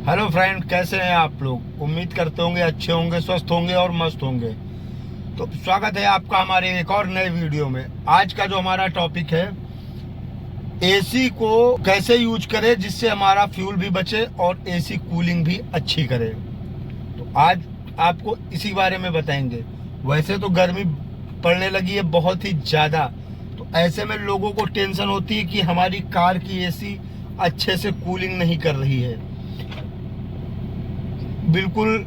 Hello friend, कैसे हैं आप लोग। उम्मीद करते होंगे अच्छे होंगे, स्वस्थ होंगे और मस्त होंगे। तो स्वागत है आपका हमारे एक और नए वीडियो में। आज का जो हमारा टॉपिक है, एसी को कैसे यूज करें जिससे हमारा फ्यूल भी बचे और एसी कूलिंग भी अच्छी करे। तो आज आपको इसी बारे में बताएंगे। वैसे तो गर्मी पड़ने लगी है बहुत ही ज़्यादा, तो ऐसे में लोगों को टेंशन होती है कि हमारी कार की एसी अच्छे से कूलिंग नहीं कर रही है, बिल्कुल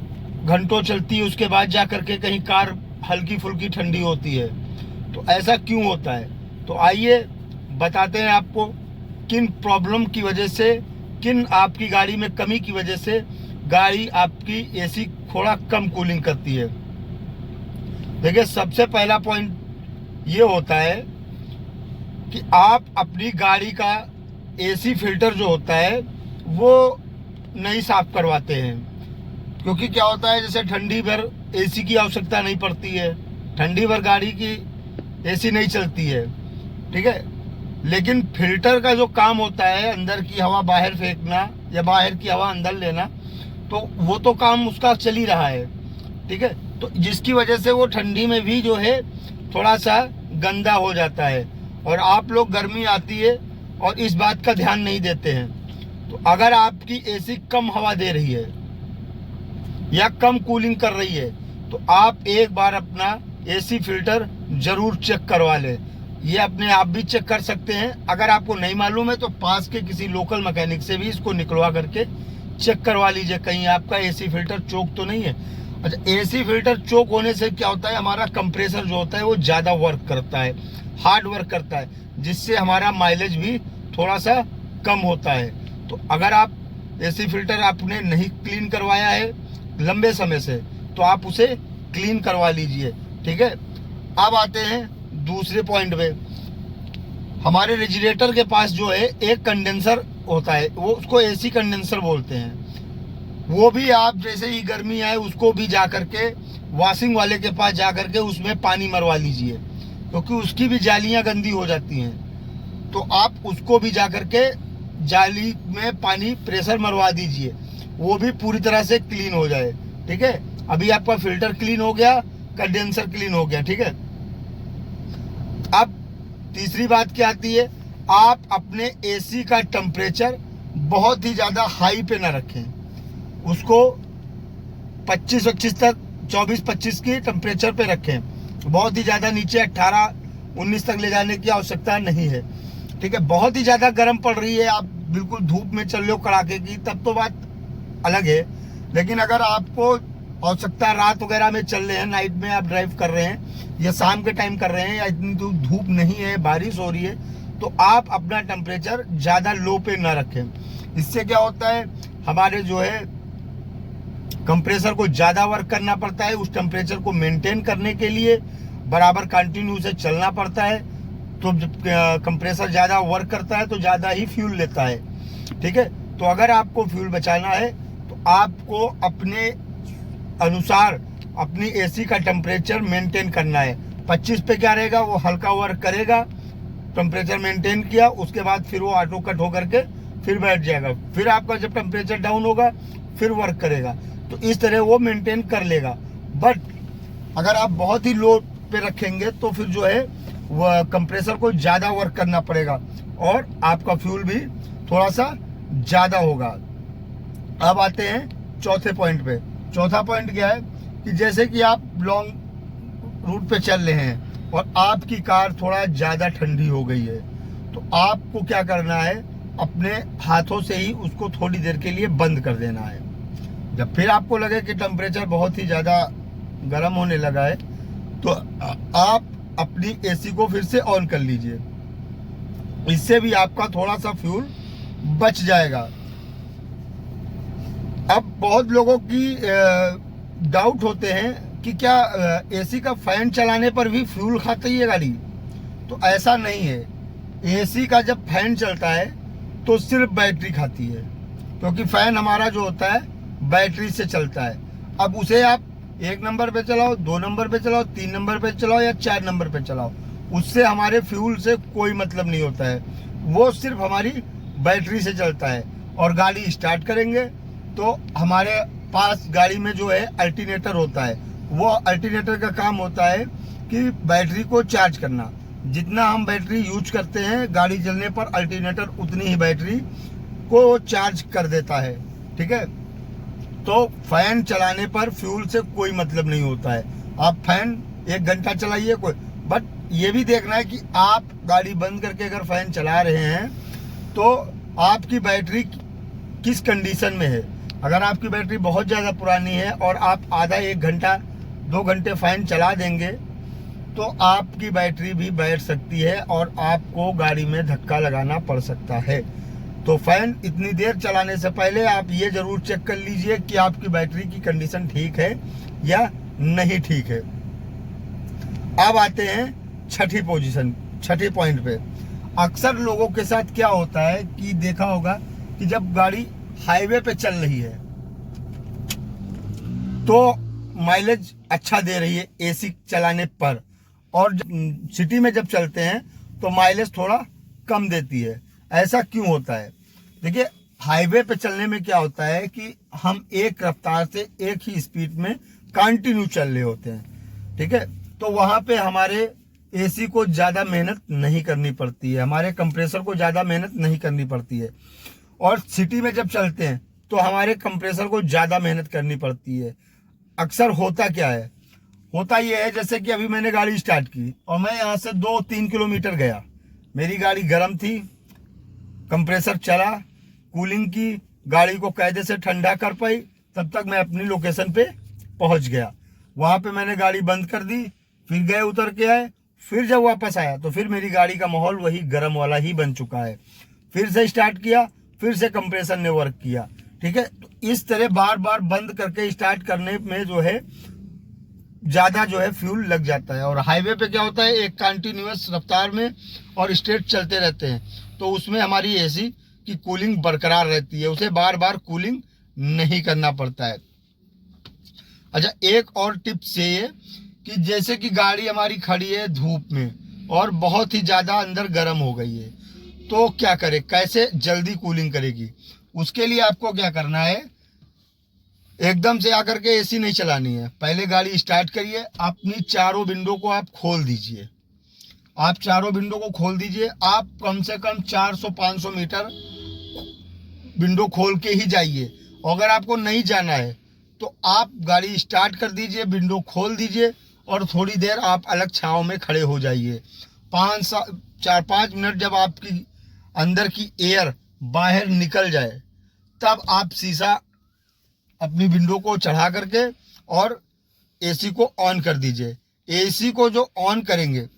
घंटों चलती है, उसके बाद जा करके कहीं कार हल्की फुल्की ठंडी होती है। तो ऐसा क्यों होता है, तो आइए बताते हैं आपको किन प्रॉब्लम की वजह से, किन आपकी गाड़ी में कमी की वजह से गाड़ी आपकी एसी थोड़ा कम कूलिंग करती है। देखिए, सबसे पहला पॉइंट ये होता है कि आप अपनी गाड़ी का एसी फिल्टर जो होता है वो नहीं साफ करवाते हैं। क्योंकि क्या होता है, जैसे ठंडी भर एसी की आवश्यकता नहीं पड़ती है, ठंडी भर गाड़ी की एसी नहीं चलती है, ठीक है। लेकिन फिल्टर का जो काम होता है, अंदर की हवा बाहर फेंकना या बाहर की हवा अंदर लेना, तो वो तो काम उसका चल ही रहा है, ठीक है। तो जिसकी वजह से वो ठंडी में भी जो है थोड़ा सा गंदा हो जाता है, और आप लोग गर्मी आती है और इस बात का ध्यान नहीं देते हैं। तो अगर आपकी एसी कम हवा दे रही है या कम कूलिंग कर रही है, तो आप एक बार अपना एसी फिल्टर जरूर चेक करवा लें। ये अपने आप भी चेक कर सकते हैं। अगर आपको नहीं मालूम है तो पास के किसी लोकल मैकेनिक से भी इसको निकलवा करके चेक करवा लीजिए, कहीं आपका एसी फिल्टर चोक तो नहीं है। अच्छा, एसी फिल्टर चोक होने से क्या होता है, हमारा कंप्रेसर जो होता है वो ज़्यादा वर्क करता है, हार्ड वर्क करता है, जिससे हमारा माइलेज भी थोड़ा सा कम होता है। तो अगर आप एसी फिल्टर आपने नहीं क्लीन करवाया है लंबे समय से, तो आप उसे क्लीन करवा लीजिए, ठीक है। अब आते हैं दूसरे पॉइंट पे। हमारे रेफ्रिजरेटर के पास जो है एक कंडेंसर होता है, वो उसको एसी कंडेंसर बोलते हैं। वो भी आप जैसे ही गर्मी आए उसको भी जा करके वॉशिंग वाले के पास जा करके उसमें पानी मरवा लीजिए, क्योंकि उसकी भी जालियां गंदी हो जाती हैं। तो आप उसको भी जा करके जाली में पानी प्रेशर मरवा दीजिए, वो भी पूरी तरह से क्लीन हो जाए, ठीक है। अभी आपका फिल्टर क्लीन हो गया, कंडेंसर क्लीन हो गया, ठीक है। अब तीसरी बात क्या आती है, आप अपने एसी का टेम्परेचर बहुत ही ज़्यादा हाई पे ना रखें। उसको 25-25 तक, 24-25 की टेम्परेचर पे रखें। बहुत ही ज़्यादा नीचे 18-19 तक ले जाने की आवश्यकता नहीं है, ठीक है। बहुत ही ज़्यादा गर्म पड़ रही है, आप बिल्कुल धूप में चल रहे हो कड़ाके की, तब तो बात अलग है। लेकिन अगर आपको आवश्यकता रात वगैरह में चल रहे हैं, नाइट में आप ड्राइव कर रहे हैं या शाम के टाइम कर रहे हैं, या इतनी धूप नहीं है, बारिश हो रही है, तो आप अपना टेम्परेचर ज़्यादा लो पे ना रखें। इससे क्या होता है, हमारे जो है कंप्रेसर को ज़्यादा वर्क करना पड़ता है। उस टेम्परेचर को मेंटेन करने के लिए बराबर कंटिन्यू से चलना पड़ता है। तो जब कंप्रेसर ज़्यादा वर्क करता है तो ज़्यादा ही फ्यूल लेता है, ठीक है। तो अगर आपको फ्यूल बचाना है तो आपको अपने अनुसार अपनी एसी का टेम्परेचर मेंटेन करना है। 25 पे क्या रहेगा, वो हल्का वर्क करेगा, टेम्परेचर मेंटेन किया, उसके बाद फिर वो ऑटो कट होकर के फिर बैठ जाएगा। फिर आपका जब टेम्परेचर डाउन होगा फिर वर्क करेगा। तो इस तरह वो मेंटेन कर लेगा। बट अगर आप बहुत ही लो पे रखेंगे तो फिर जो है वह कंप्रेसर को ज़्यादा वर्क करना पड़ेगा और आपका फ्यूल भी थोड़ा सा ज़्यादा होगा। अब आते हैं चौथे पॉइंट पे। चौथा पॉइंट क्या है कि जैसे कि आप लॉन्ग रूट पे चल रहे हैं और आपकी कार थोड़ा ज़्यादा ठंडी हो गई है, तो आपको क्या करना है, अपने हाथों से ही उसको थोड़ी देर के लिए बंद कर देना है। जब फिर आपको लगे कि टेम्परेचर बहुत ही ज़्यादा गर्म होने लगा है, तो आप अपनी एसी को फिर से ऑन कर लीजिए। इससे भी आपका थोड़ा सा फ्यूल बच जाएगा। अब बहुत लोगों की डाउट होते हैं कि क्या एसी का फैन चलाने पर भी फ्यूल खाती है गाड़ी। तो ऐसा नहीं है। एसी का जब फैन चलता है तो सिर्फ बैटरी खाती है, क्योंकि फैन हमारा जो होता है बैटरी से चलता है। अब उसे आप 1 नंबर पे चलाओ, 2 नंबर पे चलाओ, 3 नंबर पे चलाओ या 4 नंबर पे चलाओ, उससे हमारे फ्यूल से कोई मतलब नहीं होता है। वो सिर्फ हमारी बैटरी से चलता है। और गाड़ी स्टार्ट करेंगे तो हमारे पास गाड़ी में जो है अल्टरनेटर होता है। वो अल्टरनेटर का काम होता है कि बैटरी को चार्ज करना। जितना हम बैटरी यूज करते हैं गाड़ी चलने पर, अल्टरनेटर उतनी ही बैटरी को चार्ज कर देता है। ठीक है, तो फैन चलाने पर फ्यूल से कोई मतलब नहीं होता है। आप फैन 1 घंटा चलाइए कोई, बट ये भी देखना है कि आप गाड़ी बंद करके अगर फैन चला रहे हैं तो आपकी बैटरी किस कंडीशन में है। अगर आपकी बैटरी बहुत ज़्यादा पुरानी है और आप आधा 1 घंटा 2 घंटे फैन चला देंगे तो आपकी बैटरी भी बैठ सकती है और आपको गाड़ी में धक्का लगाना पड़ सकता है। तो फैन इतनी देर चलाने से पहले आप ये जरूर चेक कर लीजिए कि आपकी बैटरी की कंडीशन ठीक है या नहीं ठीक है। अब आते हैं छठी पॉइंट पे। अक्सर लोगों के साथ क्या होता है कि देखा होगा कि जब गाड़ी हाईवे पे चल रही है तो माइलेज अच्छा दे रही है एसी चलाने पर, और सिटी में जब चलते हैं तो माइलेज थोड़ा कम देती है। ऐसा क्यों होता है? देखिए, हाईवे पे चलने में क्या होता है कि हम एक रफ्तार से एक ही स्पीड में कंटिन्यू चल रहे होते हैं। ठीक है, तो वहां पे हमारे एसी को ज़्यादा मेहनत नहीं करनी पड़ती है, हमारे कंप्रेसर को ज़्यादा मेहनत नहीं करनी पड़ती है। और सिटी में जब चलते हैं तो हमारे कंप्रेसर को ज़्यादा मेहनत करनी पड़ती है। अक्सर होता क्या है, होता ये है जैसे कि अभी मैंने गाड़ी स्टार्ट की और मैं यहाँ से 2-3 किलोमीटर गया, मेरी गाड़ी गर्म थी, कंप्रेसर चला, कूलिंग की, गाड़ी को कायदे से ठंडा कर पाई, तब तक मैं अपनी लोकेशन पे पहुँच गया। वहाँ पे मैंने गाड़ी बंद कर दी, फिर गए उतर के आए, फिर जब वापस आया तो फिर मेरी गाड़ी का माहौल वही गर्म वाला ही बन चुका है। फिर से स्टार्ट किया, फिर से कंप्रेसर ने वर्क किया। ठीक है, तो इस तरह बार बार बंद करके स्टार्ट करने में जो है ज़्यादा जो है फ्यूल लग जाता है। और हाईवे पे क्या होता है, एक कंटिन्यूअस रफ्तार में और स्ट्रेट चलते रहते हैं, तो उसमें हमारी एसी की कूलिंग बरकरार रहती है, उसे बार बार कूलिंग नहीं करना पड़ता है। अच्छा, एक और टिप्स ये कि जैसे कि गाड़ी हमारी खड़ी है धूप में और बहुत ही ज़्यादा अंदर गर्म हो गई है, तो क्या करें, कैसे जल्दी कूलिंग करेगी? उसके लिए आपको क्या करना है, एकदम से आकर के एसी नहीं चलानी है। पहले गाड़ी स्टार्ट करिए, अपनी चारों विंडो को आप खोल दीजिए। आप चारों विंडो को खोल दीजिए, आप कम से कम 400-500 मीटर विंडो खोल के ही जाइए। अगर आपको नहीं जाना है तो आप गाड़ी स्टार्ट कर दीजिए, विंडो खोल दीजिए और थोड़ी देर आप अलग छांव में खड़े हो जाइए। 4-5 मिनट जब आपकी अंदर की एयर बाहर निकल जाए तब आप शीशा अपनी विंडो को चढ़ा करके और एसी को ऑन कर दीजिए। एसी को जो ऑन करेंगे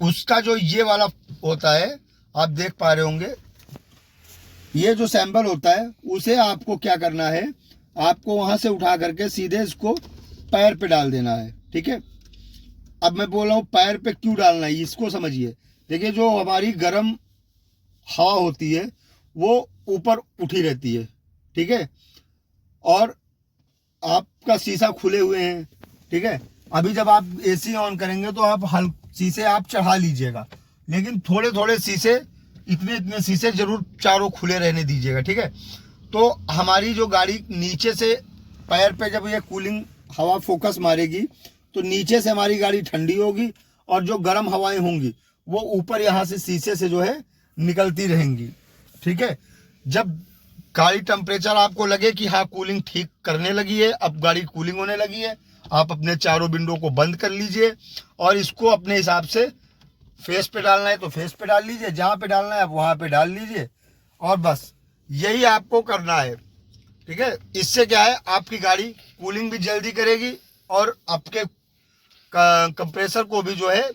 उसका जो ये वाला होता है, आप देख पा रहे होंगे, ये जो सैंपल होता है उसे आपको क्या करना है, आपको वहां से उठा करके सीधे इसको पैर पे डाल देना है। ठीक है, अब मैं बोल रहा हूँ पैर पे क्यों डालना है इसको समझिए। देखिए, जो हमारी गर्म हवा होती है वो ऊपर उठी रहती है। ठीक है, और आपका शीशा खुले हुए हैं। ठीक है, अभी जब आप एसी ऑन करेंगे तो आप शीशे आप चढ़ा लीजिएगा, लेकिन थोड़े थोड़े शीशे, इतने शीशे जरूर चारों खुले रहने दीजिएगा। ठीक है, तो हमारी जो गाड़ी नीचे से पैर पे जब ये कूलिंग हवा फोकस मारेगी तो नीचे से हमारी गाड़ी ठंडी होगी और जो गर्म हवाएं होंगी वो ऊपर यहाँ से शीशे से जो है निकलती रहेंगी। ठीक है, जब गाड़ी टेम्परेचर आपको लगे कि हाँ कूलिंग ठीक करने लगी है, अब गाड़ी कूलिंग होने लगी है, आप अपने चारों विंडो को बंद कर लीजिए और इसको अपने हिसाब से फेस पे डालना है तो फेस पे डाल लीजिए, जहाँ पे डालना है आप वहाँ पे डाल लीजिए और बस यही आपको करना है। ठीक है, इससे क्या है, आपकी गाड़ी कूलिंग भी जल्दी करेगी और आपके कंप्रेसर को भी जो है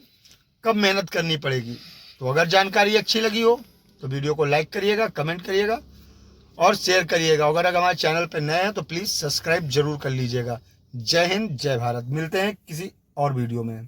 कम मेहनत करनी पड़ेगी। तो अगर जानकारी अच्छी लगी हो तो वीडियो को लाइक करिएगा, कमेंट करिएगा और शेयर करिएगा। अगर हमारे चैनल पर नए हैं तो प्लीज़ सब्सक्राइब जरूर कर लीजिएगा। जय हिंद, जय भारत। मिलते हैं किसी और वीडियो में।